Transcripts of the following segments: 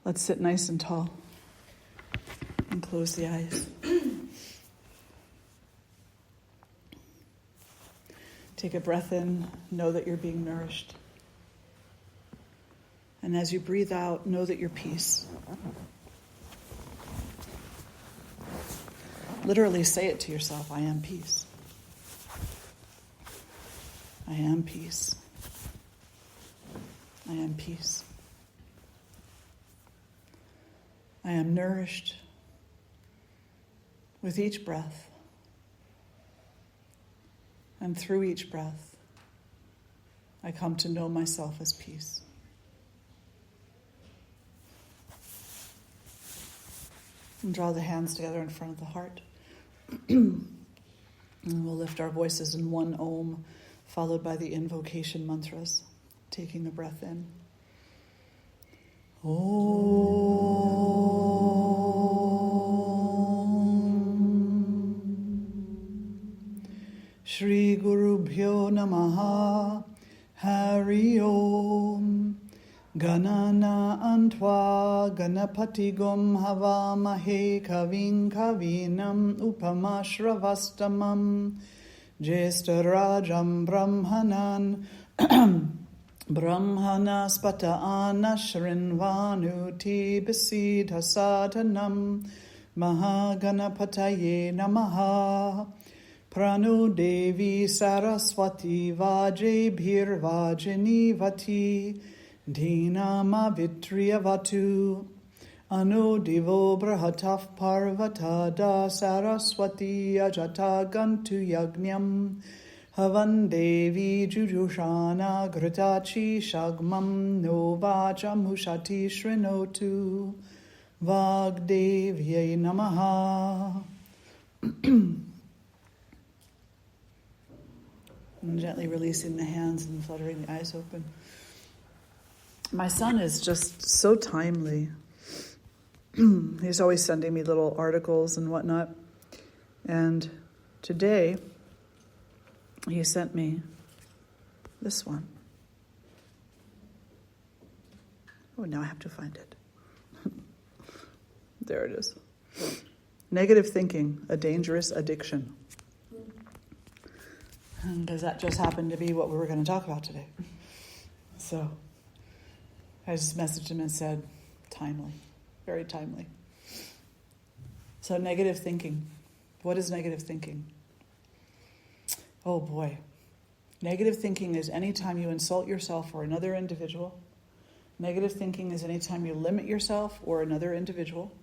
Let's sit nice and tall and close the eyes. Take a breath in, know that you're being nourished. And as you breathe out, know that you're peace. Literally say it to yourself, I am peace. I am peace. I am peace. I am nourished with each breath. And through each breath, I come to know myself as peace. And draw the hands together in front of the heart. And we'll lift our voices in one Om, followed by the invocation mantras, taking the breath in. Om. Shri Guru Bhyo Namaha. Hari Om. Ganana Antva Ganapati Gom Havamahe Kavin Kavinam Upamashravastamam Jestarajam Brahmanan Brahmanaspata Anashrinvanuti Basidha Sadhanam Mahaganapataye Namaha Prano Devi Saraswati Vajebhir Vajinivati Dhinama Vitriyavatu Anu Divo Brahataf Parvatada Saraswati Ajata Gantu Yagnyam Havan Devi Jujushana Gritachi Shagmam Novacha Mushati Shrinotu Vagdevye Namaha. And gently releasing the hands and fluttering the eyes open. My son is just so timely. He's always sending me little articles and whatnot. And today, he sent me this one. Oh, now I have to find it. There it is. Negative thinking, a dangerous addiction. And does that just happen to be what we were going to talk about today? So I just messaged him and said, timely, very timely. So negative thinking. What is negative thinking? Oh boy. Negative thinking is anytime you insult yourself or another individual. Negative thinking is anytime you limit yourself or another individual.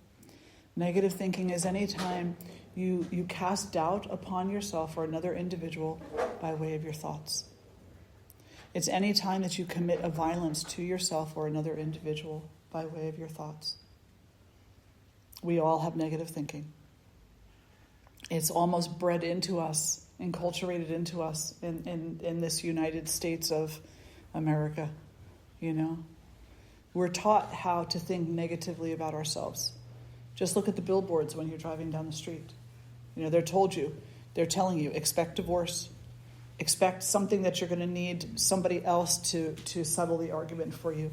Negative thinking is anytime you cast doubt upon yourself or another individual by way of your thoughts. It's any time that you commit a violence to yourself or another individual by way of your thoughts. We all have negative thinking. It's almost bred into us, enculturated into us in this United States of America, you know. We're taught how to think negatively about ourselves. Just look at the billboards when you're driving down the street. You know, they're telling you, expect divorce. Expect something that you're going to need somebody else to settle the argument for you.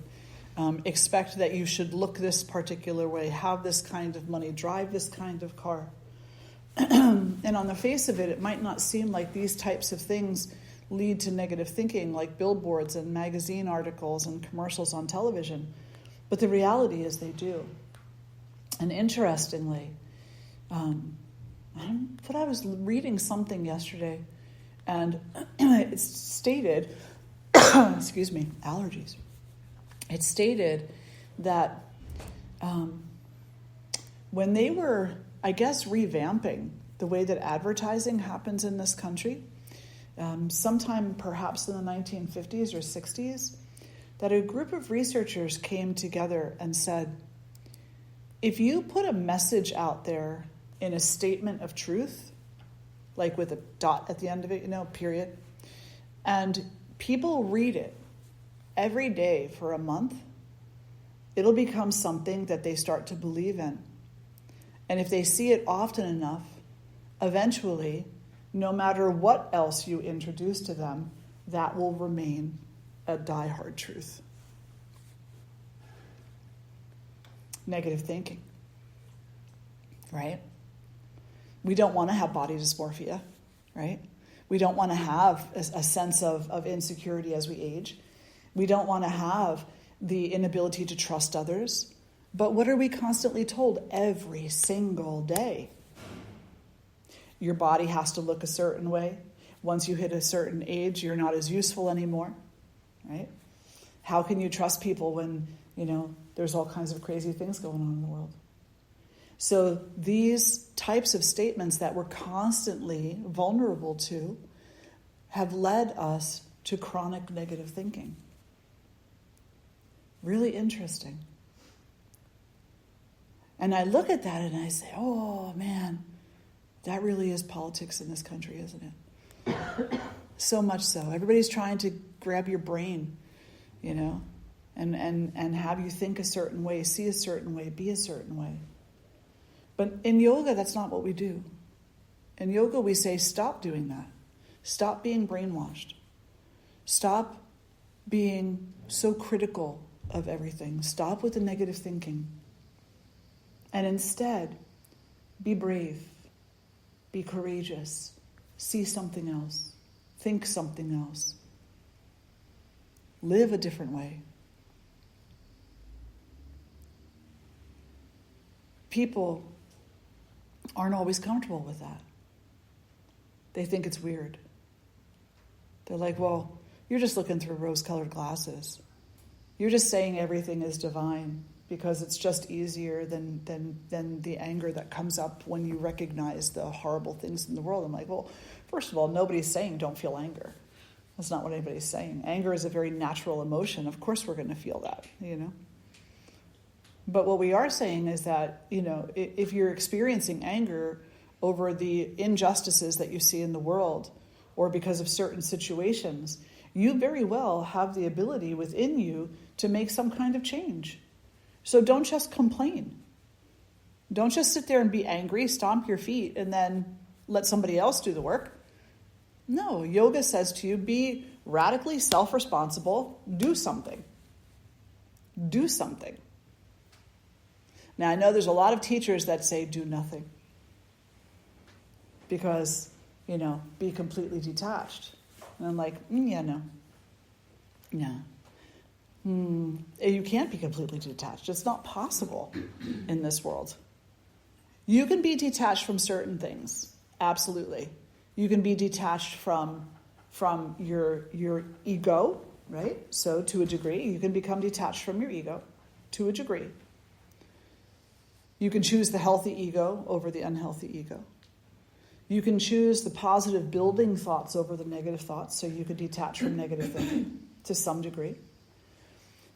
Expect that you should look this particular way, have this kind of money, drive this kind of car. And on the face of it, it might not seem like these types of things lead to negative thinking, like billboards and magazine articles and commercials on television. But the reality is they do. And interestingly, I was reading something yesterday, and it stated, excuse me, allergies. It stated that when they were, I guess, revamping the way that advertising happens in this country, sometime perhaps in the 1950s or 60s, that a group of researchers came together and said, if you put a message out there in a statement of truth, like with a dot at the end of it, period, and people read it every day for a month, it'll become something that they start to believe in. And if they see it often enough, eventually, no matter what else you introduce to them, that will remain a diehard truth. negative thinking, right? We don't want to have body dysmorphia, right? We don't want to have a sense of insecurity as we age. We don't want to have the inability to trust others. But what are we constantly told every single day? Your body has to look a certain way. Once you hit a certain age, you're not as useful anymore, right? How can you trust people when, there's all kinds of crazy things going on in the world? So these types of statements that we're constantly vulnerable to have led us to chronic negative thinking. Really interesting. And I look at that and I say, oh man, that really is politics in this country, isn't it? So much so. Everybody's trying to grab your brain, and have you think a certain way, see a certain way, be a certain way. But in yoga, that's not what we do. In yoga, we say, stop doing that. Stop being brainwashed. Stop being so critical of everything. Stop with the negative thinking. And instead, be brave. Be courageous. See something else. Think something else. Live a different way. People aren't always comfortable with that. They think it's weird. They're like, well, you're just looking through rose-colored glasses. You're just saying everything is divine because it's just easier than the anger that comes up when you recognize the horrible things in the world. I'm like, well, first of all, nobody's saying don't feel anger. That's not what anybody's saying. Anger is a very natural emotion. Of course we're going to feel that, But what we are saying is that, if you're experiencing anger over the injustices that you see in the world or because of certain situations, you very well have the ability within you to make some kind of change. So don't just complain. Don't just sit there and be angry, stomp your feet, and then let somebody else do the work. No, yoga says to you, be radically self-responsible, do something. Do something. Now, I know there's a lot of teachers that say do nothing because, be completely detached. And I'm like, no. You can't be completely detached. It's not possible in this world. You can be detached from certain things, absolutely. You can be detached from your ego, right? So to a degree, you can become detached from your ego to a degree. You can choose the healthy ego over the unhealthy ego. You can choose the positive building thoughts over the negative thoughts, so you could detach from negative thinking to some degree.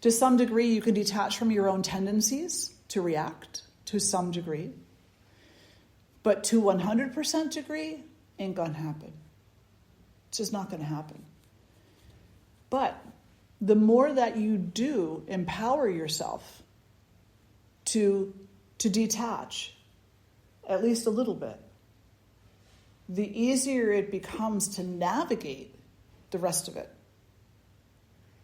To some degree, you can detach from your own tendencies to react to some degree. But to 100% degree, ain't gonna happen. It's just not gonna happen. But the more that you do empower yourself to detach, at least a little bit, the easier it becomes to navigate the rest of it.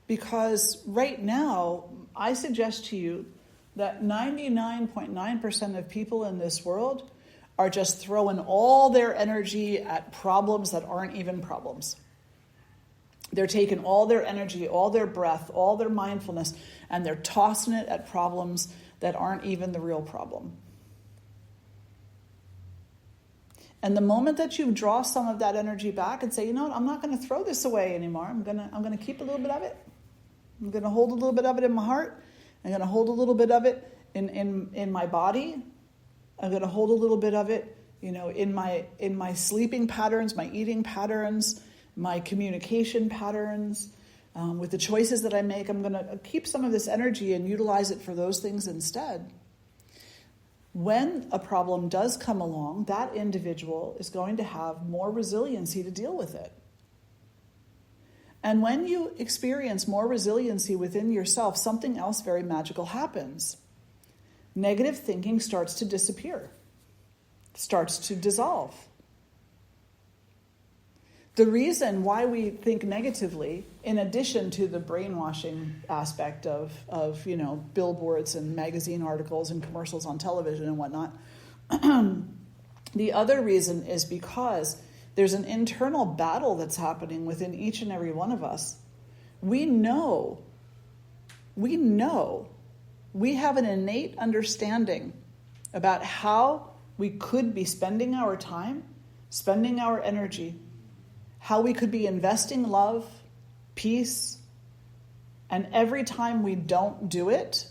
Because right now, I suggest to you that 99.9% of people in this world are just throwing all their energy at problems that aren't even problems. They're taking all their energy, all their breath, all their mindfulness, and they're tossing it at problems that aren't even the real problem. And the moment that you draw some of that energy back and say, you know what, I'm not going to throw this away anymore. I'm going to keep a little bit of it. I'm going to hold a little bit of it in my heart. I'm going to hold a little bit of it in my body. I'm going to hold a little bit of it, in my sleeping patterns, my eating patterns, my communication patterns, with the choices that I make. I'm going to keep some of this energy and utilize it for those things instead. When a problem does come along, that individual is going to have more resiliency to deal with it. And when you experience more resiliency within yourself, something else very magical happens. Negative thinking starts to disappear, starts to dissolve. The reason why we think negatively in addition to the brainwashing aspect of billboards and magazine articles and commercials on television and whatnot, the other reason is because there's an internal battle that's happening within each and every one of us. We know, we have an innate understanding about how we could be spending our time, spending our energy, how we could be investing love, peace, and every time we don't do it,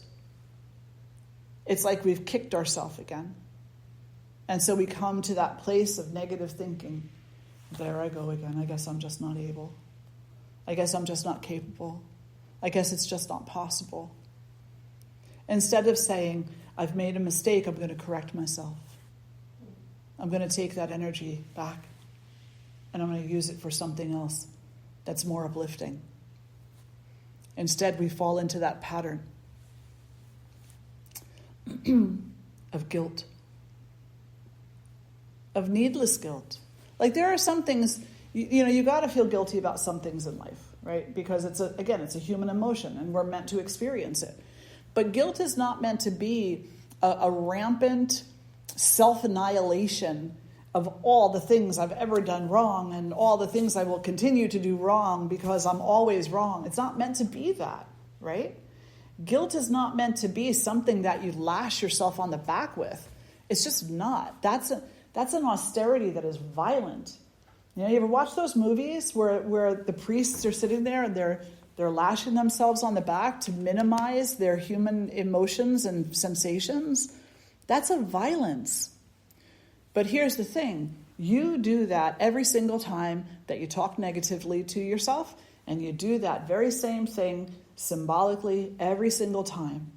it's like we've kicked ourselves again. And so we come to that place of negative thinking. There I go again. I guess I'm just not able. I guess I'm just not capable. I guess it's just not possible. Instead of saying, I've made a mistake, I'm going to correct myself. I'm going to take that energy back and I'm going to use it for something else that's more uplifting. Instead, we fall into that pattern of guilt, of needless guilt. Like there are some things, you got to feel guilty about some things in life, right? Because it's a human emotion and we're meant to experience it. But guilt is not meant to be a rampant self-annihilation of all the things I've ever done wrong and all the things I will continue to do wrong because I'm always wrong. It's not meant to be that, right? Guilt is not meant to be something that you lash yourself on the back with. It's just not. That's an austerity that is violent. You ever watch those movies where the priests are sitting there and they're lashing themselves on the back to minimize their human emotions and sensations? That's a violence. But here's the thing. You do that every single time that you talk negatively to yourself, and you do that very same thing symbolically every single time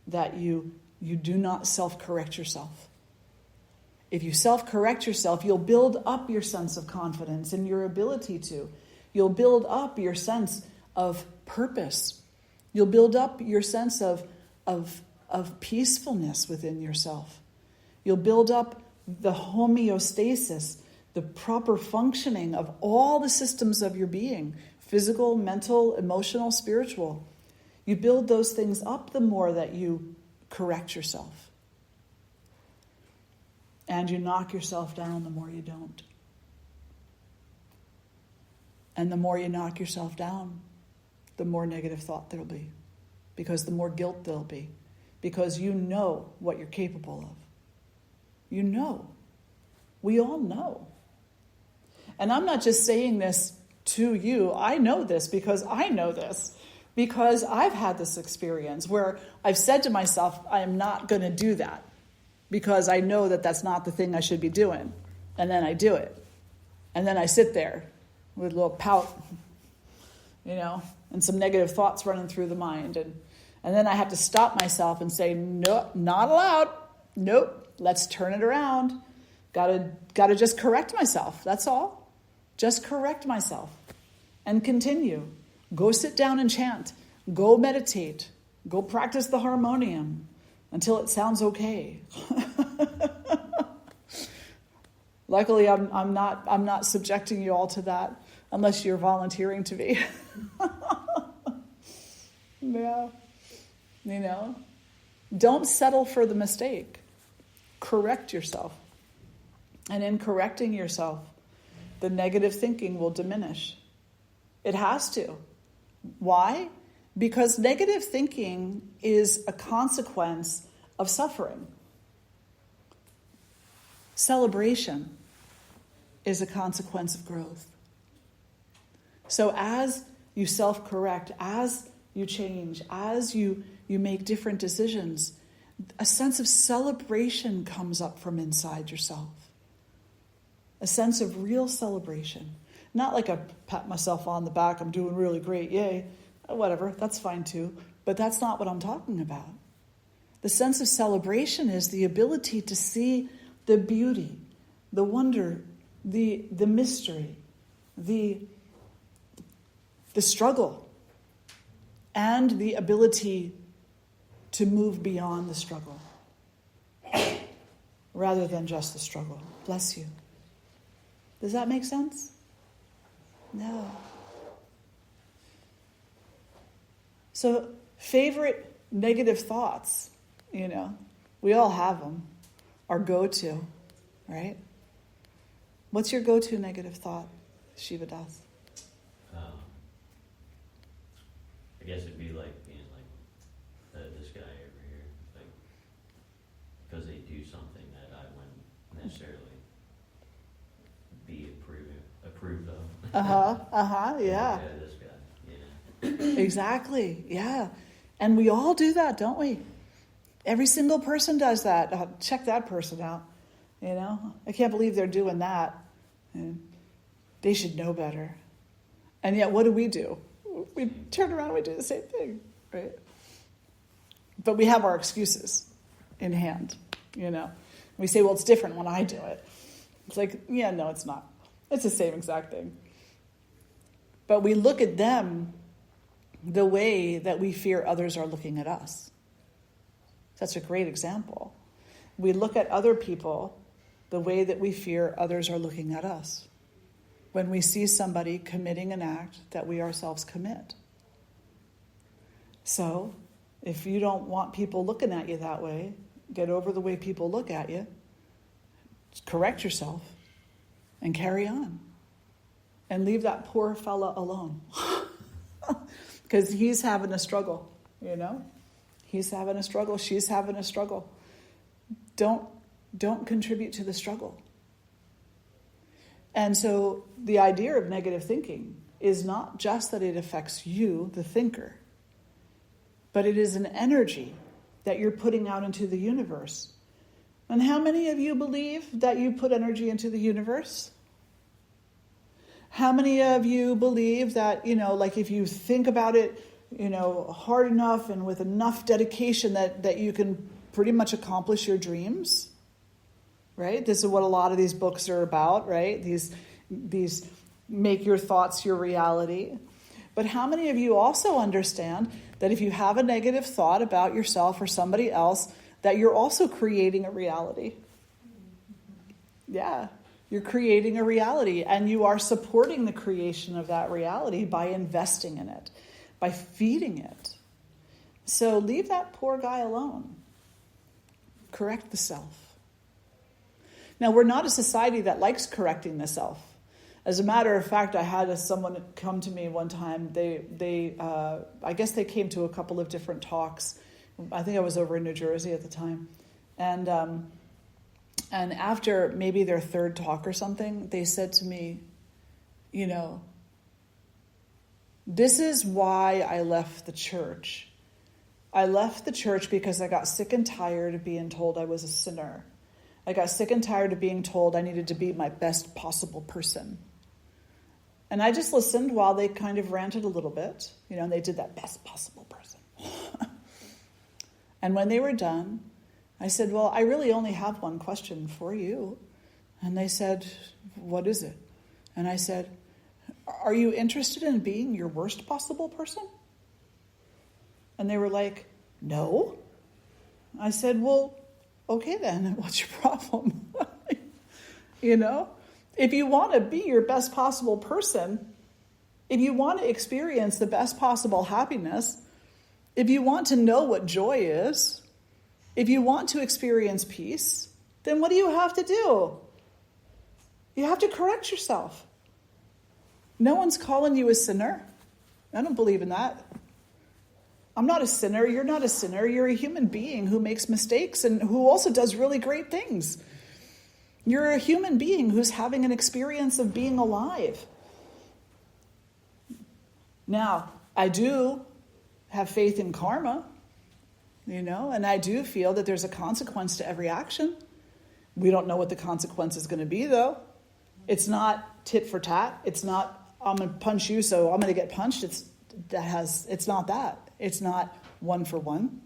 that you do not self-correct yourself. If you self-correct yourself, you'll build up your sense of confidence in your ability to. You'll build up your sense of purpose. You'll build up your sense of peacefulness within yourself. You'll build up the homeostasis, the proper functioning of all the systems of your being, physical, mental, emotional, spiritual. You build those things up the more that you correct yourself. And you knock yourself down the more you don't. And the more you knock yourself down, the more negative thought there'll be. Because the more guilt there'll be. Because you know what you're capable of. You know. We all know. And I'm not just saying this to you. I know this because I know this. Because I've had this experience where I've said to myself, I am not going to do that. Because I know that that's not the thing I should be doing. And then I do it. And then I sit there with a little pout, and some negative thoughts running through the mind. And then I have to stop myself and say, no, not allowed. Nope. Let's turn it around. Gotta just correct myself. That's all. Just correct myself. And continue. Go sit down and chant. Go meditate. Go practice the harmonium until it sounds okay. Luckily, I'm not subjecting you all to that unless you're volunteering to be. Yeah. Don't settle for the mistake. Correct yourself. And in correcting yourself, the negative thinking will diminish. It has to. Why? Because negative thinking is a consequence of suffering. Celebration is a consequence of growth. So as you self-correct, as you change, as you make different decisions, a sense of celebration comes up from inside yourself. A sense of real celebration. Not like I pat myself on the back, I'm doing really great, yay. Whatever, that's fine too. But that's not what I'm talking about. The sense of celebration is the ability to see the beauty, the wonder, the mystery, the struggle, and the ability to move beyond the struggle rather than just the struggle. Bless you. Does that make sense? No. So favorite negative thoughts, we all have them. Our go-to, right? What's your go-to negative thought, Shivadas? I guess it'd be like being like this guy over here, like because they do something that I wouldn't necessarily be approved of. Yeah. Yeah, this guy. Yeah. Exactly. Yeah. And we all do that, don't we? Every single person does that. Check that person out. I can't believe they're doing that. And they should know better. And yet, what do? We turn around and we do the same thing, right? But we have our excuses in hand, We say, well, it's different when I do it. It's like, yeah, no, it's not. It's the same exact thing. But we look at them the way that we fear others are looking at us. That's a great example. We look at other people the way that we fear others are looking at us. When we see somebody committing an act that we ourselves commit. So, if you don't want people looking at you that way, get over the way people look at you, correct yourself, and carry on. And leave that poor fella alone. Because he's having a struggle, He's having a struggle, she's having a struggle. Don't contribute to the struggle. And so the idea of negative thinking is not just that it affects you, the thinker, but it is an energy that you're putting out into the universe. And how many of you believe that you put energy into the universe? How many of you believe that, if you think about it, hard enough and with enough dedication that you can pretty much accomplish your dreams? Right? This is what a lot of these books are about, right? These make your thoughts your reality. But how many of you also understand that if you have a negative thought about yourself or somebody else, that you're also creating a reality? Yeah, you're creating a reality, and you are supporting the creation of that reality by investing in it, by feeding it. So leave that poor guy alone. Correct the self. Now, we're not a society that likes correcting the self. As a matter of fact, I had someone come to me one time. I guess they came to a couple of different talks. I think I was over in New Jersey at the time. And after maybe their third talk or something, they said to me, this is why I left the church. I left the church because I got sick and tired of being told I was a sinner. I got sick and tired of being told I needed to be my best possible person. And I just listened while they kind of ranted a little bit, and they did that best possible person. And when they were done, I said, well, I really only have one question for you. And they said, what is it? And I said, are you interested in being your worst possible person? And they were like, no. I said, well, okay then, what's your problem? If you want to be your best possible person, if you want to experience the best possible happiness, if you want to know what joy is, if you want to experience peace, then what do you have to do? You have to correct yourself. No one's calling you a sinner. I don't believe in that. I'm not a sinner. You're not a sinner. You're a human being who makes mistakes and who also does really great things. You're a human being who's having an experience of being alive. Now, I do have faith in karma, and I do feel that there's a consequence to every action. We don't know what the consequence is going to be, though. It's not tit for tat. It's not, I'm going to punch you, so I'm going to get punched. It's not that. It's not one for one.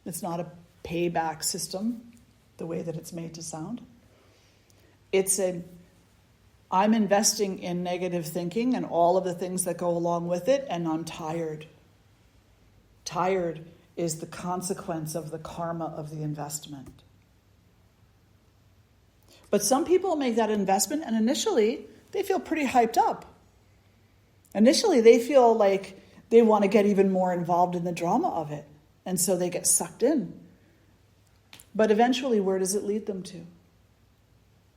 It's not a payback system, the way that it's made to sound. I'm investing in negative thinking and all of the things that go along with it, and I'm tired. Tired is the consequence of the karma of the investment. But some people make that investment, and initially they feel pretty hyped up. Initially they feel like they want to get even more involved in the drama of it. And so they get sucked in. But eventually, where does it lead them to?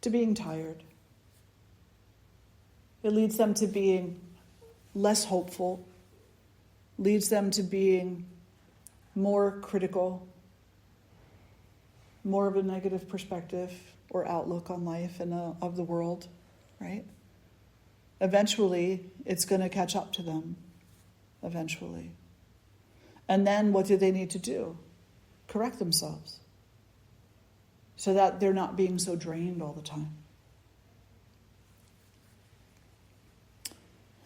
To being tired. It leads them to being less hopeful, leads them to being more critical, more of a negative perspective or outlook on life and of the world, right? Eventually, it's going to catch up to them. Eventually. And then what do they need to do? Correct themselves. So that they're not being so drained all the time.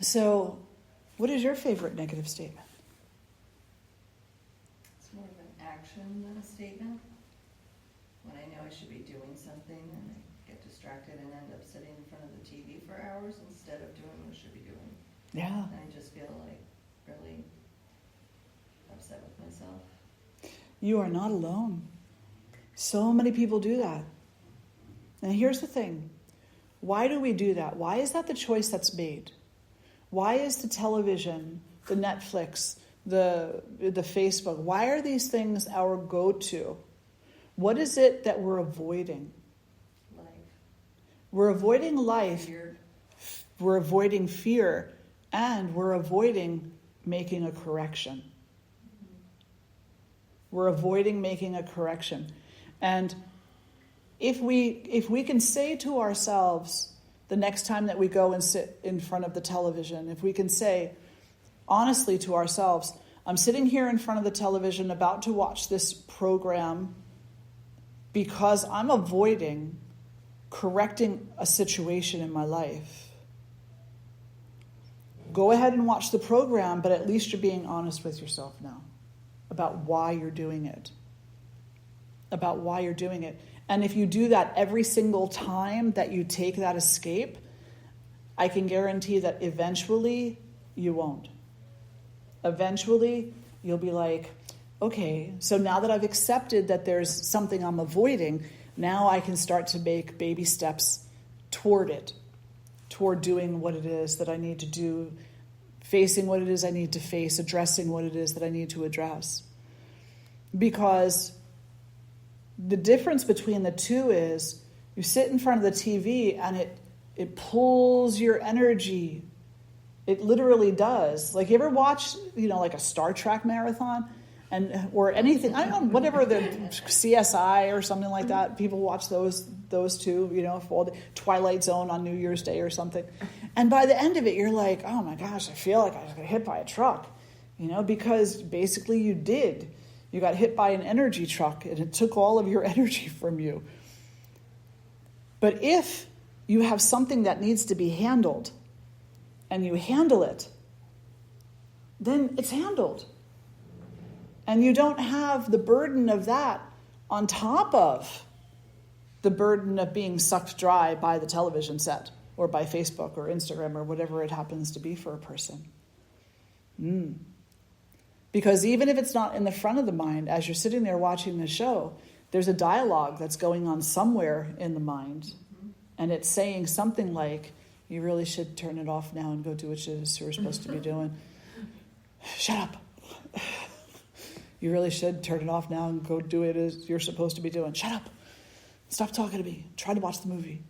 So, what is your favorite negative statement? It's more of an action than a statement. When I know I should be doing something and I get distracted and end up sitting in front of the TV for hours instead of doing what I should be doing. Yeah. And I just feel like really upset with myself. You are not alone. So many people do that. And here's the thing. Why do we do that? Why is that the choice that's made? Why is the television, the Netflix, the Facebook, why are these things our go-to? What is it that we're avoiding? Life. We're avoiding life. Fear. We're avoiding fear. And we're avoiding making a correction. We're avoiding making a correction. And if we can say to ourselves the next time that we go and sit in front of the television, if we can say honestly to ourselves, I'm sitting here in front of the television about to watch this program because I'm avoiding correcting a situation in my life. Go ahead and watch the program, but at least you're being honest with yourself now about why you're doing it. About why you're doing it. And if you do that every single time that you take that escape, I can guarantee that eventually you won't. Eventually you'll be like, okay, so now that I've accepted that there's something I'm avoiding, now I can start to make baby steps toward it, toward doing what it is that I need to do, facing what it is I need to face, addressing what it is that I need to address. Because the difference between the two is you sit in front of the TV and it pulls your energy. It literally does. Like, you ever watch, like a Star Trek marathon or anything, I don't know, whatever, the CSI or something like that. People watch those two, for the Twilight Zone on New Year's Day or something. And by the end of it, you're like, oh my gosh, I feel like I just got hit by a truck, because basically you did. You got hit by an energy truck and it took all of your energy from you. But if you have something that needs to be handled and you handle it, then it's handled. And you don't have the burden of that on top of the burden of being sucked dry by the television set or by Facebook or Instagram or whatever it happens to be for a person. Because even if it's not in the front of the mind, as you're sitting there watching the show, there's a dialogue that's going on somewhere in the mind. Mm-hmm. And it's saying something like, you really should turn it off now and go do what you're supposed to be doing. Shut up. You really should turn it off now and go do it as you're supposed to be doing. Shut up. Stop talking to me. Try to watch the movie.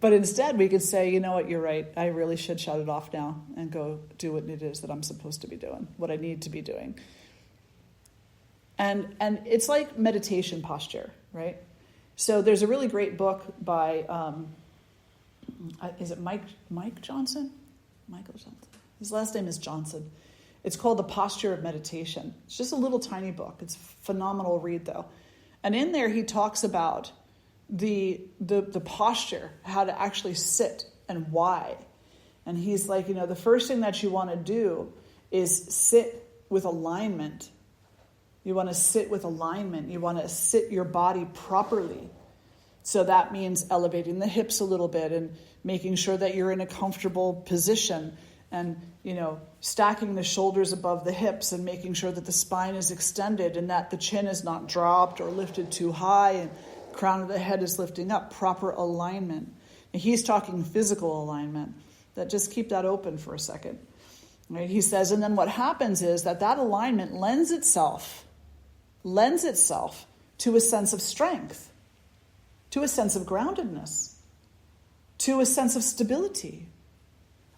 But instead, we could say, you know what, you're right. I really should shut it off now and go do what it is that I'm supposed to be doing, what I need to be doing. And it's like meditation posture, right? So there's a really great book by, is it Mike Johnson? Michael Johnson. His last name is Johnson. It's called The Posture of Meditation. It's just a little tiny book. It's a phenomenal read, though. And in there, he talks about the posture, how to actually sit and why. And he's like, the first thing that you want to do is sit with alignment. You want to sit with alignment. You want to sit your body properly. So that means elevating the hips a little bit and making sure that you're in a comfortable position and, stacking the shoulders above the hips and making sure that the spine is extended and that the chin is not dropped or lifted too high and the crown of the head is lifting up. Proper alignment. And he's talking physical alignment. That just keep that open for a second. Right? He says, and then what happens is that alignment lends itself to a sense of strength, to a sense of groundedness, to a sense of stability.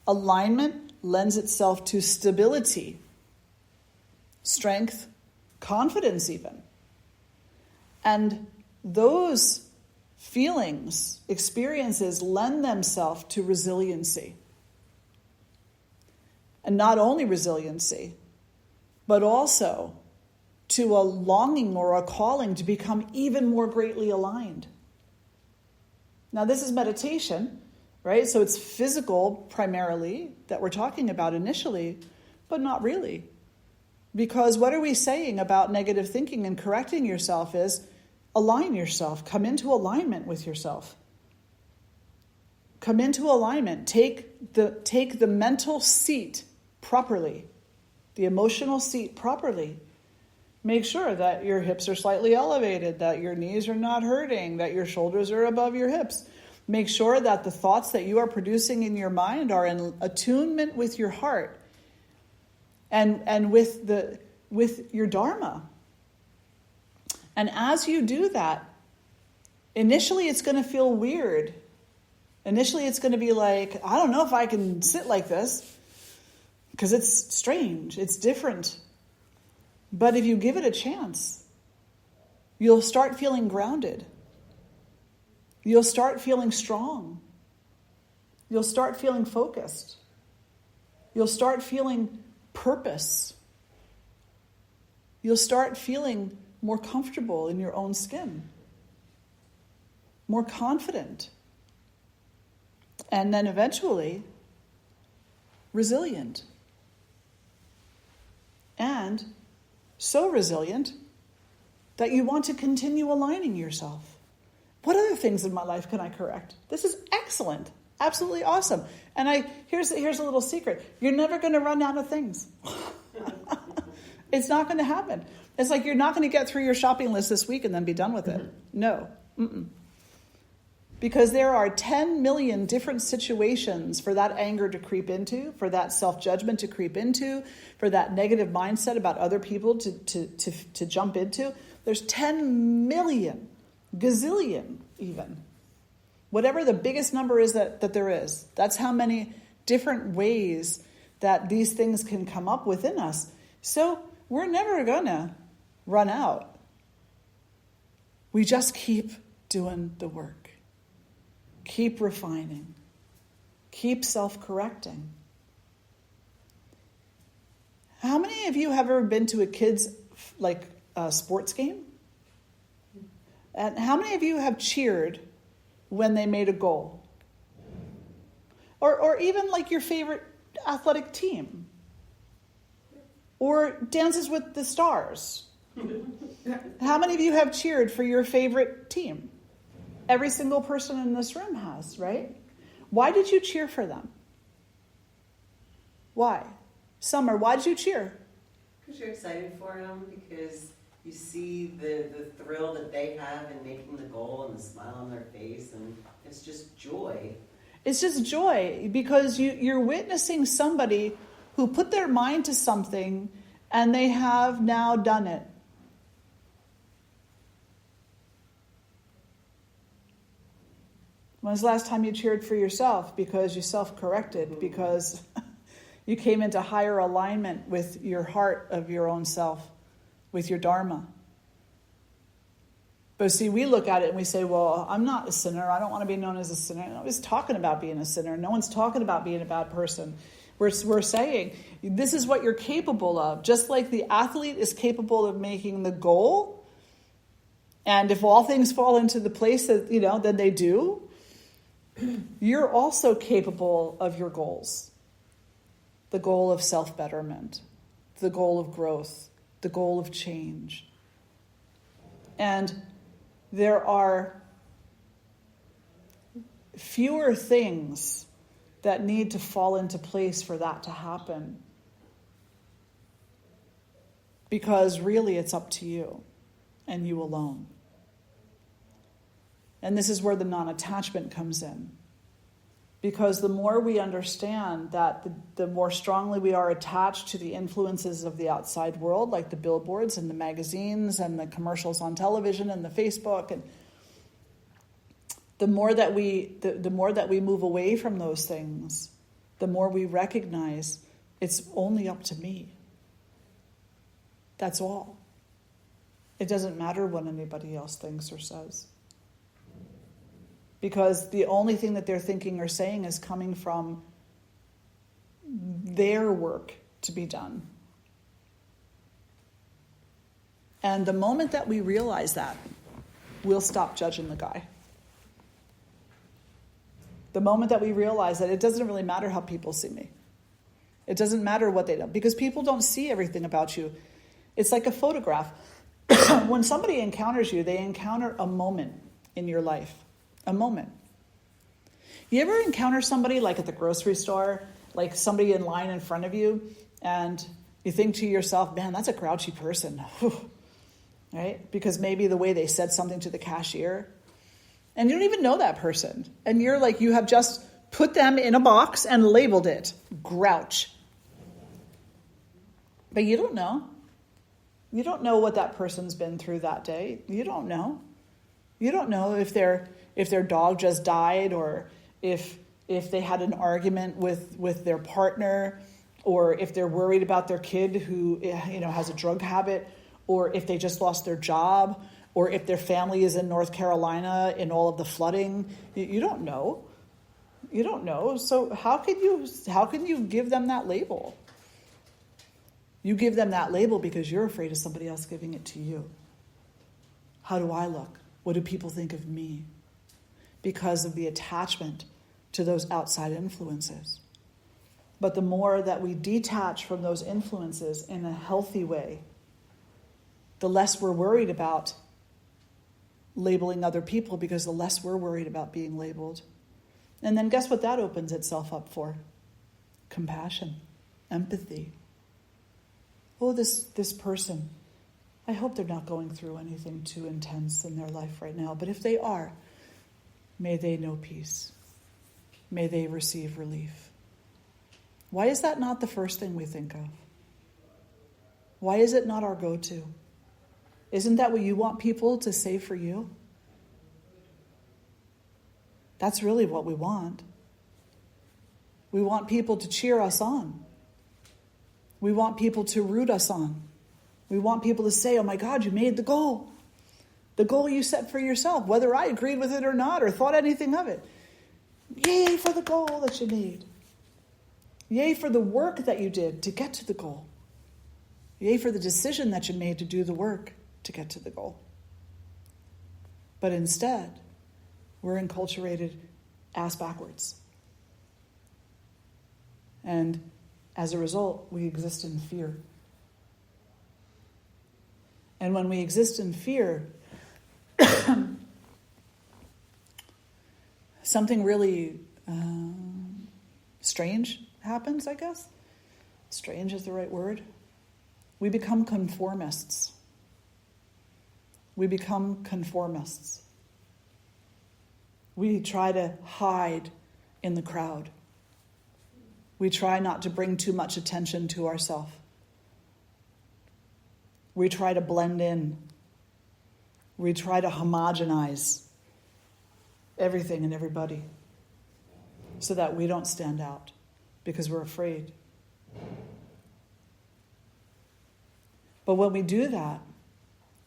Alignment lends itself to stability, strength, confidence even. And those feelings, experiences lend themselves to resiliency. And not only resiliency, but also to a longing or a calling to become even more greatly aligned. Now, this is meditation, right? So it's physical primarily that we're talking about initially, but not really. Because what are we saying about negative thinking and correcting yourself is align yourself, come into alignment with yourself. Come into alignment, take the mental seat properly, the emotional seat properly. Make sure that your hips are slightly elevated, that your knees are not hurting, that your shoulders are above your hips. Make sure that the thoughts that you are producing in your mind are in attunement with your heart and with your Dharma. And as you do that, initially it's going to feel weird. Initially it's going to be like, I don't know if I can sit like this, because it's strange, it's different. But if you give it a chance, you'll start feeling grounded. You'll start feeling strong. You'll start feeling focused. You'll start feeling purpose. You'll start feeling more comfortable in your own skin, more confident, and then eventually resilient. And so resilient that you want to continue aligning yourself. What other things in my life can I correct? This is excellent. Absolutely awesome. And here's a little secret. You're never going to run out of things. It's not going to happen. It's like you're not going to get through your shopping list this week and then be done with it. No. Mm-mm. Because there are 10 million different situations for that anger to creep into, for that self-judgment to creep into, for that negative mindset about other people to jump into. There's 10 million, gazillion even. Whatever the biggest number is that there is. That's how many different ways that these things can come up within us. So we're never going to run out. We just keep doing the work. Keep refining. Keep self-correcting. How many of you have ever been to a kid's sports game? And how many of you have cheered when they made a goal? Or even like your favorite athletic team? Or Dances with the Stars? How many of you have cheered for your favorite team? Every single person in this room has, right? Why did you cheer for them? Why? Summer, why did you cheer? Because you're excited for them, because you see the thrill that they have in making the goal and the smile on their face, and it's just joy. It's just joy, because you're witnessing somebody who put their mind to something and they have now done it. When's the last time you cheered for yourself because you self-corrected, because you came into higher alignment with your heart of your own self, with your Dharma? But see, we look at it and we say, well, I'm not a sinner. I don't want to be known as a sinner. Nobody's talking about being a sinner. No one's talking about being a bad person. We're saying this is what you're capable of. Just like the athlete is capable of making the goal, and if all things fall into the place that, then they do, you're also capable of your goals. The goal of self-betterment, the goal of growth, the goal of change. And there are fewer things that need to fall into place for that to happen. Because really it's up to you and you alone. And this is where the non-attachment comes in. Because the more we understand that, the more strongly we are attached to the influences of the outside world, like the billboards and the magazines and the commercials on television and the Facebook, and the more that we move away from those things, the more we recognize it's only up to me. That's all. It doesn't matter what anybody else thinks or says. Because the only thing that they're thinking or saying is coming from their work to be done. And the moment that we realize that, we'll stop judging the guy. The moment that we realize that it doesn't really matter how people see me. It doesn't matter what they do. Because people don't see everything about you. It's like a photograph. When somebody encounters you, they encounter a moment in your life. A moment. You ever encounter somebody like at the grocery store, like somebody in line in front of you, and you think to yourself, man, that's a grouchy person. Right? Because maybe the way they said something to the cashier, and you don't even know that person. And you're like, you have just put them in a box and labeled it grouch. But you don't know. You don't know what that person's been through that day. You don't know. You don't know if their dog just died, or if they had an argument with their partner, or if they're worried about their kid who has a drug habit, or if they just lost their job, or if their family is in North Carolina in all of the flooding. You don't know. You don't know. So how can you give them that label? You give them that label because you're afraid of somebody else giving it to you. How do I look? What do people think of me? Because of the attachment to those outside influences. But the more that we detach from those influences in a healthy way, the less we're worried about labeling other people, because the less we're worried about being labeled. And then guess what that opens itself up for? Compassion, empathy. Oh, this person, I hope they're not going through anything too intense in their life right now. But if they are, may they know peace. May they receive relief. Why is that not the first thing we think of? Why is it not our go-to? Isn't that what you want people to say for you? That's really what we want. We want people to cheer us on. We want people to root us on. We want people to say, oh my God, you made the goal. The goal you set for yourself, whether I agreed with it or not, or thought anything of it. Yay for the goal that you made. Yay for the work that you did to get to the goal. Yay for the decision that you made to do the work to get to the goal. But instead, we're enculturated ass backwards. And as a result, we exist in fear. And when we exist in fear, something really strange happens, I guess. Strange is the right word. We become conformists. We become conformists. We try to hide in the crowd. We try not to bring too much attention to ourselves. We try to blend in. We try to homogenize everything and everybody so that we don't stand out because we're afraid. But when we do that,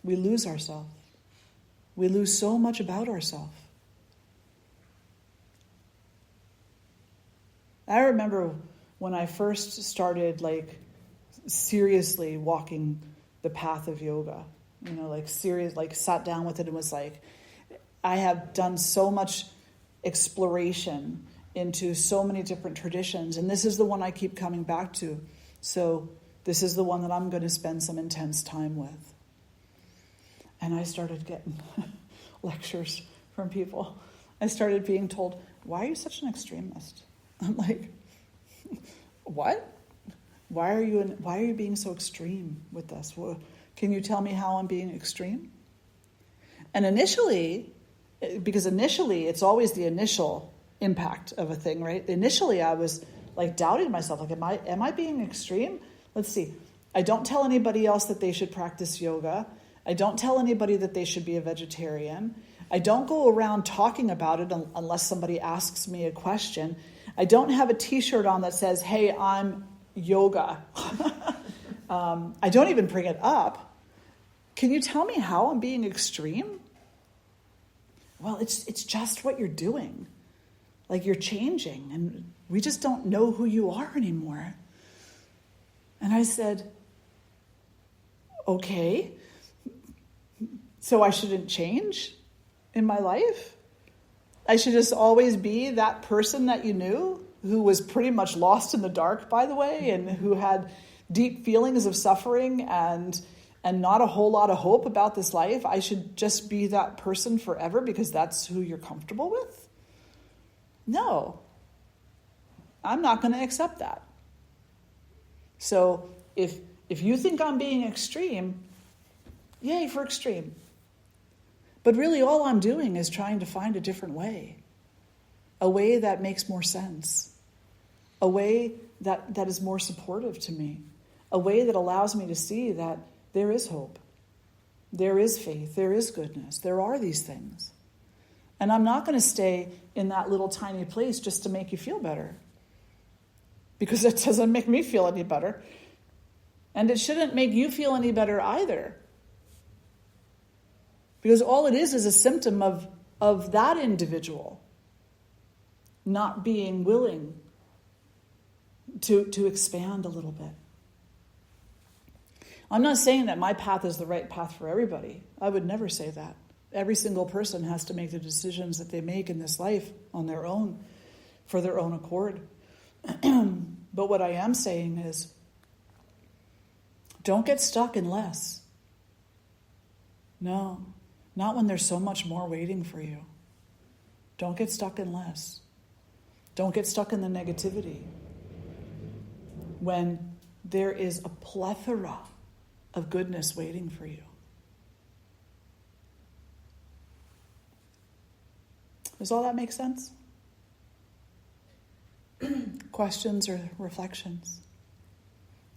we lose ourselves. We lose so much about ourselves. I remember when I first started seriously walking the path of yoga, sat down with it and was like, I have done so much exploration into so many different traditions, and this is the one I keep coming back to. So this is the one that I'm going to spend some intense time with. And I started getting lectures from people. I started being told, why are you such an extremist? I'm like, what? Why are you being so extreme with this? Well, can you tell me how I'm being extreme? And initially it's always the initial impact of a thing, right? Initially, I was like doubting myself. Like, am I being extreme? Let's see. I don't tell anybody else that they should practice yoga. I don't tell anybody that they should be a vegetarian. I don't go around talking about it unless somebody asks me a question. I don't have a t-shirt on that says, hey, I'm yoga. I don't even bring it up. Can you tell me how I'm being extreme? Well, it's just what you're doing. Like, you're changing, and we just don't know who you are anymore. And I said, okay, so I shouldn't change in my life? I should just always be that person that you knew, who was pretty much lost in the dark, by the way, and who had deep feelings of suffering and not a whole lot of hope about this life. I should just be that person forever because that's who you're comfortable with? No, I'm not going to accept that. So if you think I'm being extreme, yay for extreme. But really all I'm doing is trying to find a different way. A way that makes more sense. A way that is more supportive to me. A way that allows me to see that there is hope. There is faith. There is goodness. There are these things. And I'm not going to stay in that little tiny place just to make you feel better. Because it doesn't make me feel any better. And it shouldn't make you feel any better either. Because all it is a symptom of that individual not being willing to expand a little bit. I'm not saying that my path is the right path for everybody. I would never say that. Every single person has to make the decisions that they make in this life on their own, for their own accord. But what I am saying is, don't get stuck in less. No, not when there's so much more waiting for you. Don't get stuck in less. Don't get stuck in the negativity. When there is a plethora of goodness waiting for you. Does all that make sense? Questions or reflections?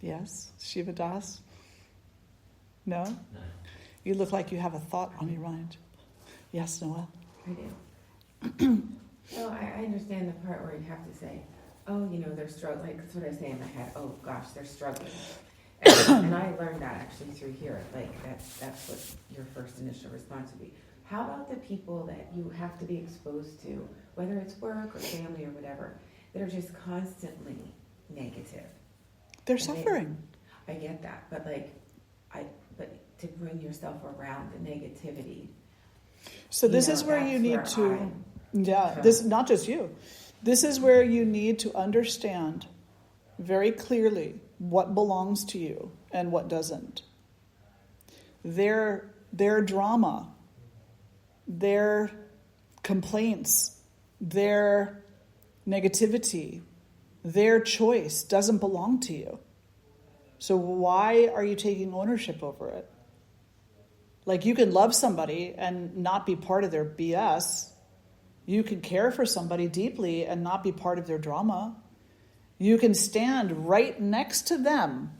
Yes? Shiva Das? No? No. You look like you have a thought on your mind. Yes, Noel? I do. So I understand the part where you have to say, oh, they're struggling. Like, that's what I say in my head. Oh, gosh, they're struggling. And I learned that actually through here. Like, that's what your first initial response would be. How about the people that you have to be exposed to, whether it's work or family or whatever, that are just constantly negative? They're suffering. I get that, but but to bring yourself around the negativity. So this is where you need to, this not just you. This is where you need to understand very clearly what belongs to you and what doesn't. Their drama, their complaints, their negativity, their choice doesn't belong to you. So why are you taking ownership over it? Like, you can love somebody and not be part of their BS. You can care for somebody deeply and not be part of their drama. You can stand right next to them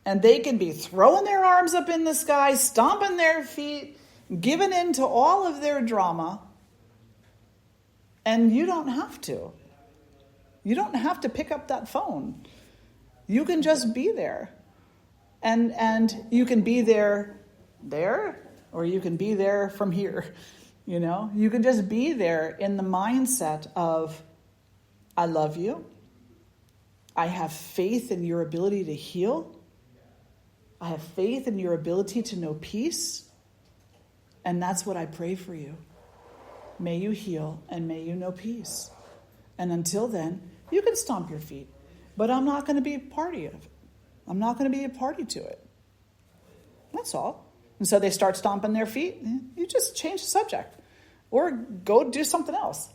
and they can be throwing their arms up in the sky, stomping their feet, giving in to all of their drama. And you don't have to. You don't have to pick up that phone. You can just be there. And you can be there, or you can be there from here. You can just be there in the mindset of, I love you. I have faith in your ability to heal. I have faith in your ability to know peace. And that's what I pray for you. May you heal and may you know peace. And until then, you can stomp your feet. But I'm not going to be a party of it. I'm not going to be a party to it. That's all. And so they start stomping their feet. You just change the subject. Or go do something else.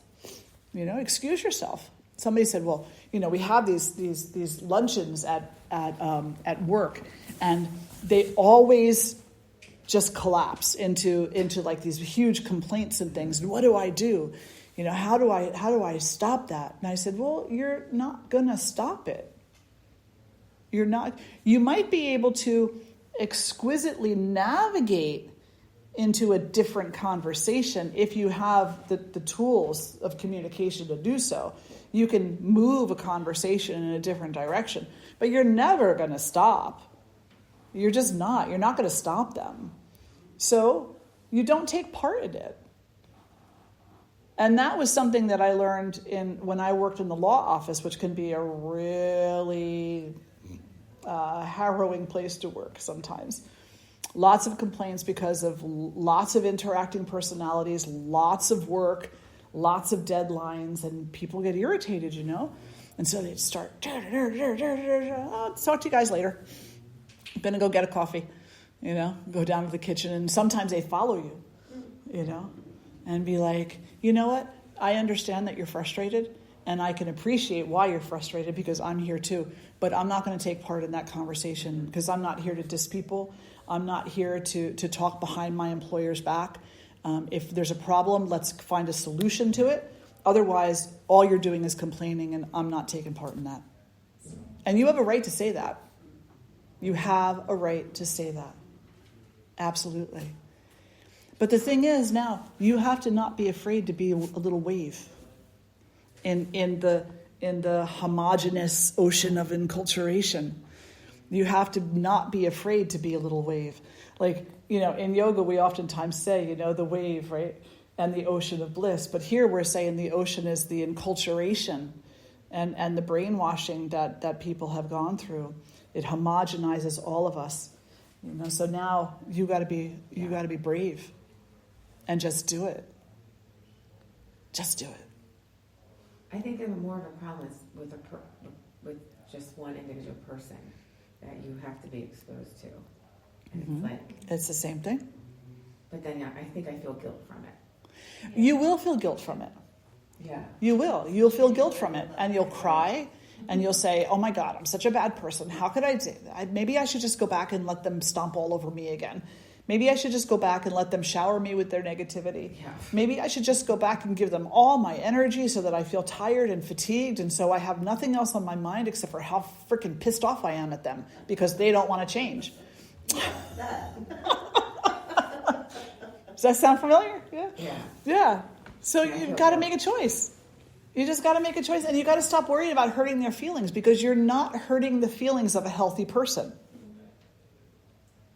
Excuse yourself. Somebody said, well, we have these luncheons at work, and they always just collapse into like these huge complaints and things. And what do I do? how do I stop that? And I said, well, you're not going to stop it. You might be able to exquisitely navigate into a different conversation if you have the tools of communication to do so. You can move a conversation in a different direction, but you're never going to stop. You're just not. You're not going to stop them. So you don't take part in it. And that was something that I learned when I worked in the law office, which can be a really harrowing place to work sometimes. Lots of complaints because of lots of interacting personalities, lots of work, lots of deadlines, and people get irritated, And so they'd start, I'll talk to you guys later. I'm going to go get a coffee, go down to the kitchen. And sometimes they follow you, and be like, you know what? I understand that you're frustrated, and I can appreciate why you're frustrated because I'm here too. But I'm not going to take part in that conversation because I'm not here to diss people. I'm not here to talk behind my employer's back. If there's a problem, let's find a solution to it. Otherwise, all you're doing is complaining, and I'm not taking part in that. And you have a right to say that. You have a right to say that. Absolutely. But the thing is, now, you have to not be afraid to be a little wave in the homogeneous ocean of enculturation. You have to not be afraid to be a little wave. Like, in yoga, we oftentimes say, the wave, right? And the ocean of bliss. But here we're saying the ocean is the enculturation and the brainwashing that people have gone through. It homogenizes all of us. So now you got to be brave and just do it. Just do it. I think there's more of a problem with just one individual person that you have to be exposed to. And It's the same thing. But then I think I feel guilt from it. You will feel guilt from it. Yeah. You will. You'll feel guilt from it, and you'll cry, and you'll say, oh my God, I'm such a bad person. How could I do that? Maybe I should just go back and let them stomp all over me again. Maybe I should just go back and let them shower me with their negativity. Yeah. Maybe I should just go back and give them all my energy so that I feel tired and fatigued, and so I have nothing else on my mind except for how freaking pissed off I am at them because they don't want to change. Does that sound familiar? Yeah. Yeah. So you've got to make a choice. You just got to make a choice, and you got to stop worrying about hurting their feelings because you're not hurting the feelings of a healthy person.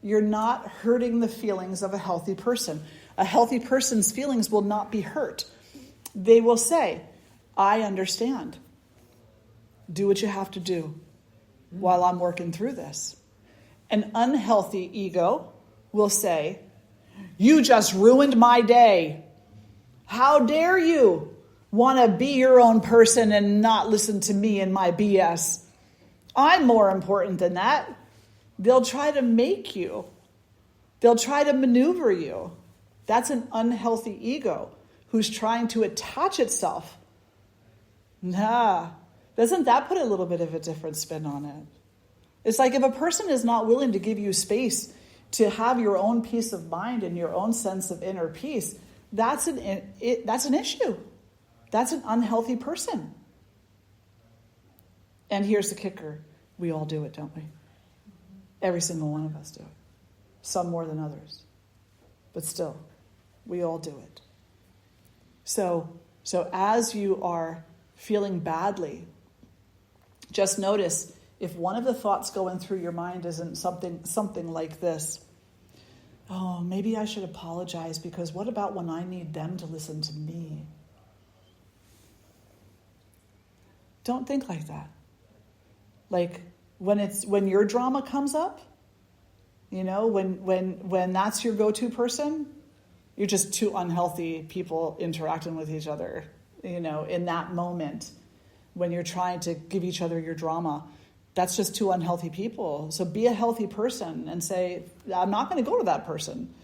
You're not hurting the feelings of a healthy person. A healthy person's feelings will not be hurt. They will say, I understand. Do what you have to do while I'm working through this. An unhealthy ego will say, you just ruined my day. How dare you want to be your own person and not listen to me and my BS? I'm more important than that. They'll try to make you. They'll try to maneuver you. That's an unhealthy ego who's trying to attach itself. Doesn't that put a little bit of a different spin on it? It's like if a person is not willing to give you space to have your own peace of mind and your own sense of inner peace, that's an issue. That's an unhealthy person. And here's the kicker. We all do it, don't we? Every single one of us do it. Some more than others. But still, we all do it. So as you are feeling badly, just notice if one of the thoughts going through your mind isn't something like this. Oh, maybe I should apologize because what about when I need them to listen to me? Don't think like that. Like when your drama comes up, when that's your go-to person, you're just two unhealthy people interacting with each other, in that moment when you're trying to give each other your drama. That's just two unhealthy people. So be a healthy person and say, I'm not going to go to that person.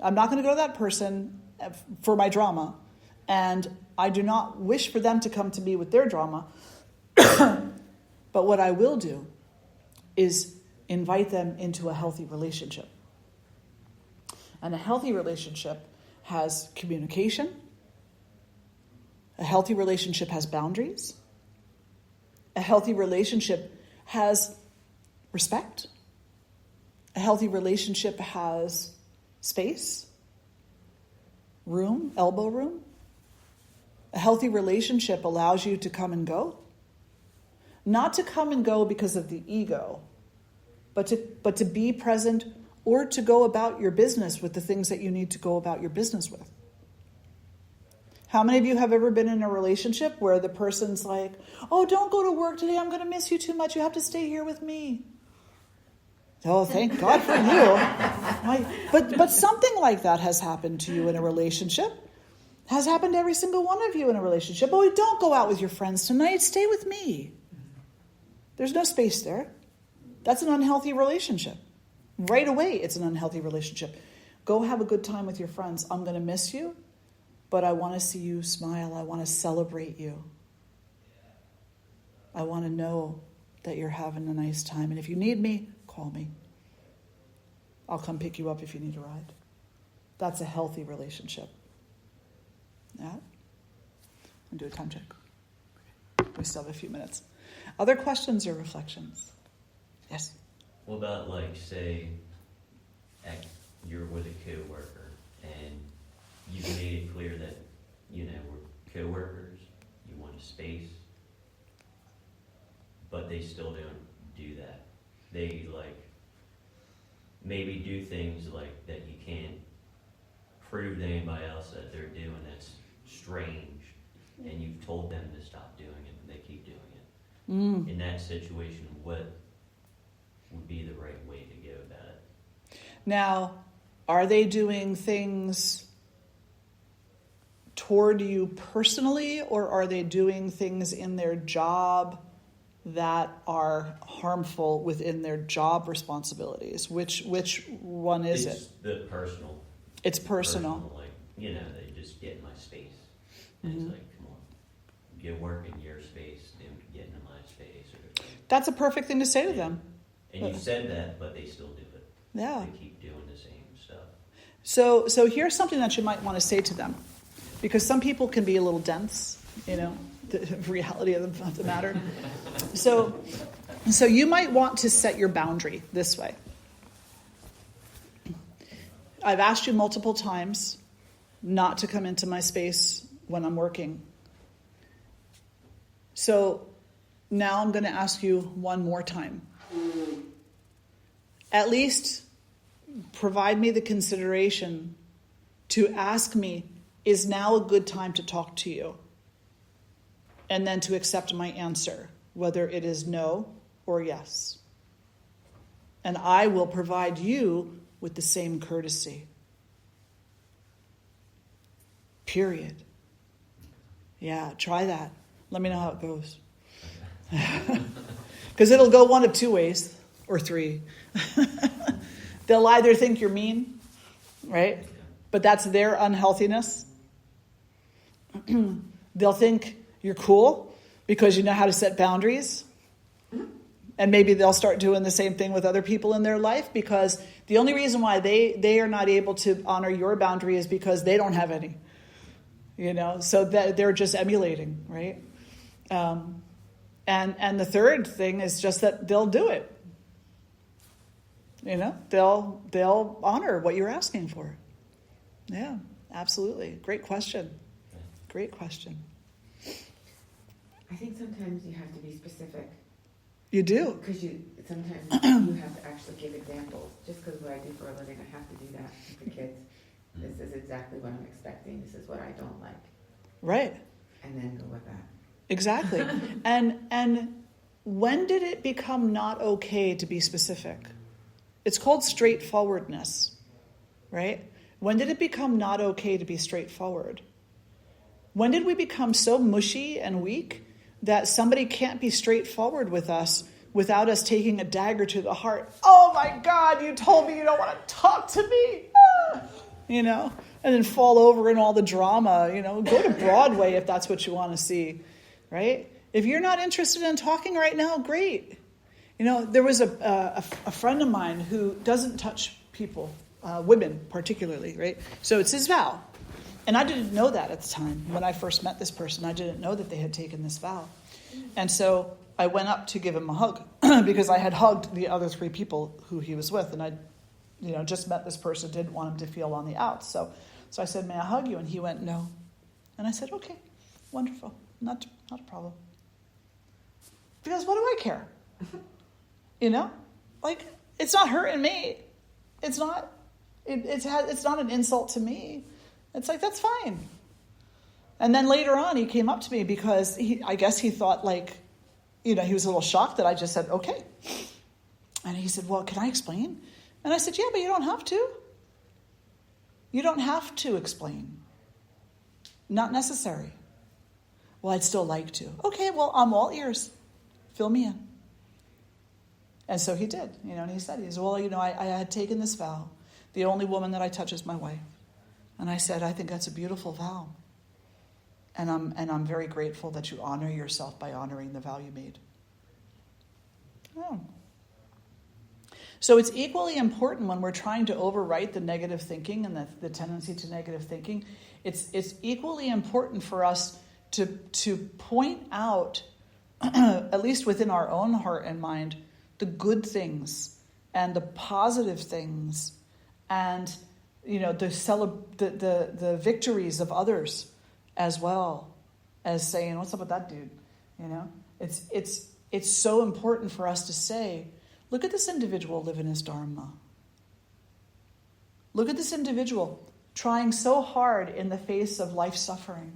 I'm not going to go to that person for my drama. And I do not wish for them to come to me with their drama. But what I will do is invite them into a healthy relationship. And a healthy relationship has communication, A healthy relationship has boundaries. A healthy relationship has respect. A healthy relationship has space, room, elbow room. A healthy relationship allows you to come and go. Not to come and go because of the ego, but to be present or to go about your business with the things that you need to go about your business with. How many of you have ever been in a relationship where the person's like, oh, don't go to work today, I'm going to miss you too much, you have to stay here with me. Oh, thank God for you. But something like that has happened to you in a relationship. Has happened to every single one of you in a relationship. Oh, don't go out with your friends tonight, stay with me. There's no space there. That's an unhealthy relationship. Right away, it's an unhealthy relationship. Go have a good time with your friends. I'm going to miss you, but I want to see you smile. I want to celebrate you. I want to know that you're having a nice time. And if you need me, call me. I'll come pick you up if you need a ride. That's a healthy relationship. Yeah? And do a time check. We still have a few minutes. Other questions or reflections? Yes? What about, like, say, you're with a coworker and you've made it clear that, we're coworkers, you want a space, but they still don't do that. They, maybe do things, that you can't prove to anybody else that they're doing that's strange, and you've told them to stop doing it, and they keep doing it. In that situation, what would be the right way to go about it? Now, are they doing things toward you personally, or are they doing things in their job that are harmful within their job responsibilities? Which one is it? It's the personal. It's personal. They just get in my space. And it's like, come on, go work in your space, don't get into my space. That's a perfect thing to say to them. And you said that, but they still do it. Yeah. They keep doing the same stuff. So here's something that you might want to say to them, because some people can be a little dense, the reality of the matter. So you might want to set your boundary this way. I've asked you multiple times not to come into my space when I'm working. So now I'm going to ask you one more time. At least provide me the consideration to ask me, is now a good time to talk to you? And then to accept my answer, whether it is no or yes. And I will provide you with the same courtesy. Period. Yeah, try that. Let me know how it goes. Because it'll go one of two ways, or three. They'll either think you're mean, right? But that's their unhealthiness. They'll think you're cool because you know how to set boundaries. And maybe they'll start doing the same thing with other people in their life, because the only reason why they are not able to honor your boundary is because they don't have any. So that they're just emulating, right? And the third thing is just that they'll do it. They'll honor what you're asking for. Yeah, absolutely. Great question. Great question. I think sometimes you have to be specific. You do. Because sometimes you have to actually give examples. Just because what I do for a living, I have to do that with the kids. This is exactly what I'm expecting. This is what I don't like. Right. And then go with that. Exactly. And when did it become not okay to be specific? It's called straightforwardness, right? When did it become not okay to be straightforward? When did we become so mushy and weak that somebody can't be straightforward with us without us taking a dagger to the heart? Oh my God, you told me you don't want to talk to me. And then fall over in all the drama, go to Broadway if that's what you want to see, right? If you're not interested in talking right now, great. There was a friend of mine who doesn't touch people, women particularly, right? So it's his vow. And I didn't know that at the time. When I first met this person, I didn't know that they had taken this vow. And so I went up to give him a hug because I had hugged the other 3 people who he was with. And I, just met this person, didn't want him to feel on the outs. So I said, may I hug you? And he went, no. And I said, okay, wonderful. Not a problem. Because what do I care? Like, it's not hurting me. It's not, it's not an insult to me. It's like, that's fine. And then later on, he came up to me because I guess he thought like, he was a little shocked that I just said, okay. And he said, well, can I explain? And I said, yeah, but you don't have to. You don't have to explain. Not necessary. Well, I'd still like to. Okay, well, I'm all ears. Fill me in. And so he did, and he said, well, I had taken this vow. The only woman that I touch is my wife. And I said, I think that's a beautiful vow. And I'm very grateful that you honor yourself by honoring the vow you made. Oh. So it's equally important when we're trying to overwrite the negative thinking and the tendency to negative thinking. It's equally important for us to point out, at least within our own heart and mind, the good things and the positive things and the victories of others, as well as saying, what's up with that dude? It's so important for us to say, look at this individual living his dharma. Look at this individual trying so hard in the face of life suffering.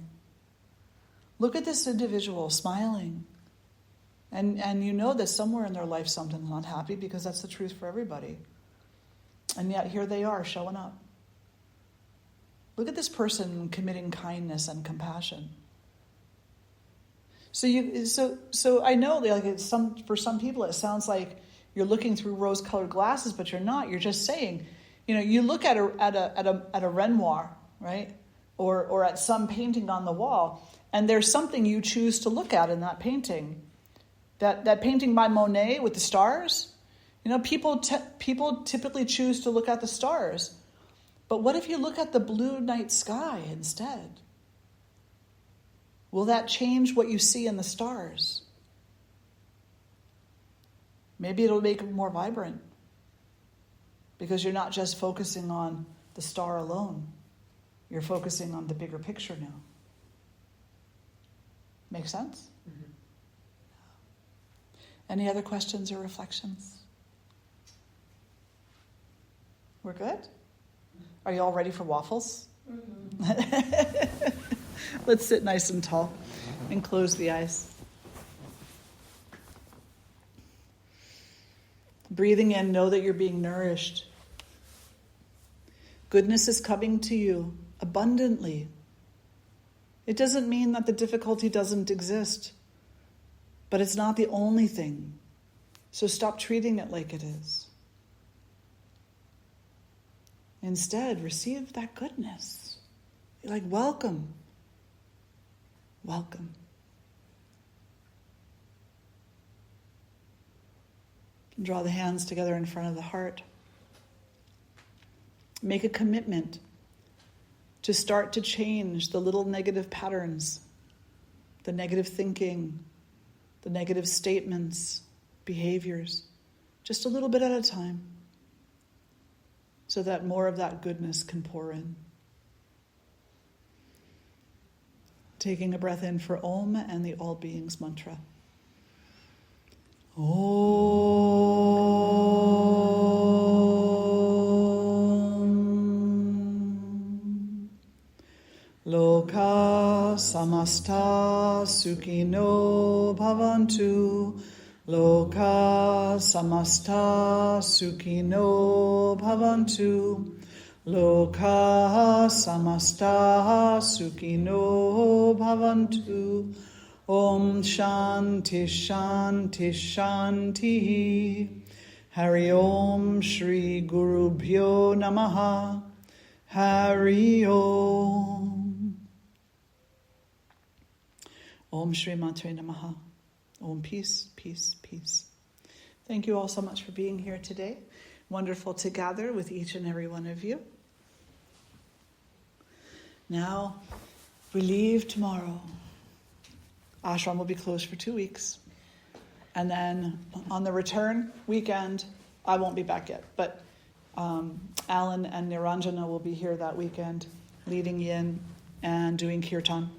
Look at this individual smiling. And that somewhere in their life something's not happy, because that's the truth for everybody. And yet here they are showing up. Look at this person committing kindness and compassion. So I know, like, for some people it sounds like you're looking through rose-colored glasses, but you're not. You're just saying, you look at a Renoir, right, or at some painting on the wall, and there's something you choose to look at in that painting. That painting by Monet with the stars, people typically choose to look at the stars. But what if you look at the blue night sky instead? Will that change what you see in the stars? Maybe it'll make it more vibrant, because you're not just focusing on the star alone. You're focusing on the bigger picture now. Make sense? Mm-hmm. Any other questions or reflections? We're good? Are you all ready for waffles? Mm-hmm. Let's sit nice and tall and close the eyes. Breathing in, know that you're being nourished. Goodness is coming to you abundantly. It doesn't mean that the difficulty doesn't exist, but it's not the only thing. So stop treating it like it is. Instead, receive that goodness. You're like, welcome. Welcome. Draw the hands together in front of the heart. Make a commitment to start to change the little negative patterns, the negative thinking, the negative statements, behaviors, just a little bit at a time, so that more of that goodness can pour in. Taking a breath in for Om and the All Beings mantra. Om. Loka samasta sukhino bhavantu. Loka samasta sukhino bhavantu. Loka samasta sukhino bhavantu. Om shanti shanti shanti. Hari Om Shri Guru Bhyo Namaha. Hari Om. Om Shri Matre Namaha. Om peace, peace, peace. Thank you all so much for being here today. Wonderful to gather with each and every one of you. Now we leave tomorrow. Ashram will be closed for 2 weeks. And then on the return weekend, I won't be back yet, but Alan and Niranjana will be here that weekend, leading in and doing kirtan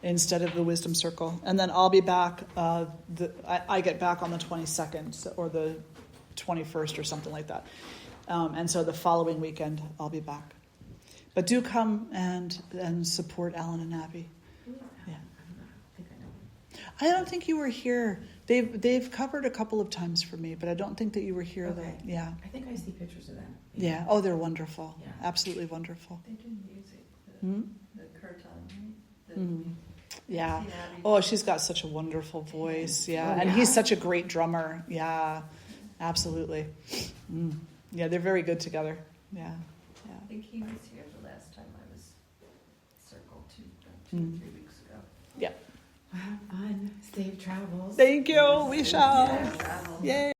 instead of the wisdom circle. And then I'll be back, I get back on the 22nd or the 21st or something like that. And so the following weekend, I'll be back. But do come and support Alan and Abby. Yeah. I don't think you were here. They've covered a couple of times for me, but I don't think that you were here. Okay. Though. Yeah. I think I see pictures of them. Yeah. Oh, they're wonderful. Yeah. Absolutely wonderful. They do music, Hmm? the kirtan, right? Mhm. Yeah. See Abby. Oh, she's got such a wonderful voice. Yeah. Oh, And yeah. he's such a great drummer. Yeah. Absolutely. Yeah, they're very good together. Yeah. Yeah. I think he was here the last time I was circled 2 or 3 weeks ago. Yeah. Well, fun. Safe travels. Thank you. We shall. Yeah, travel. Yay.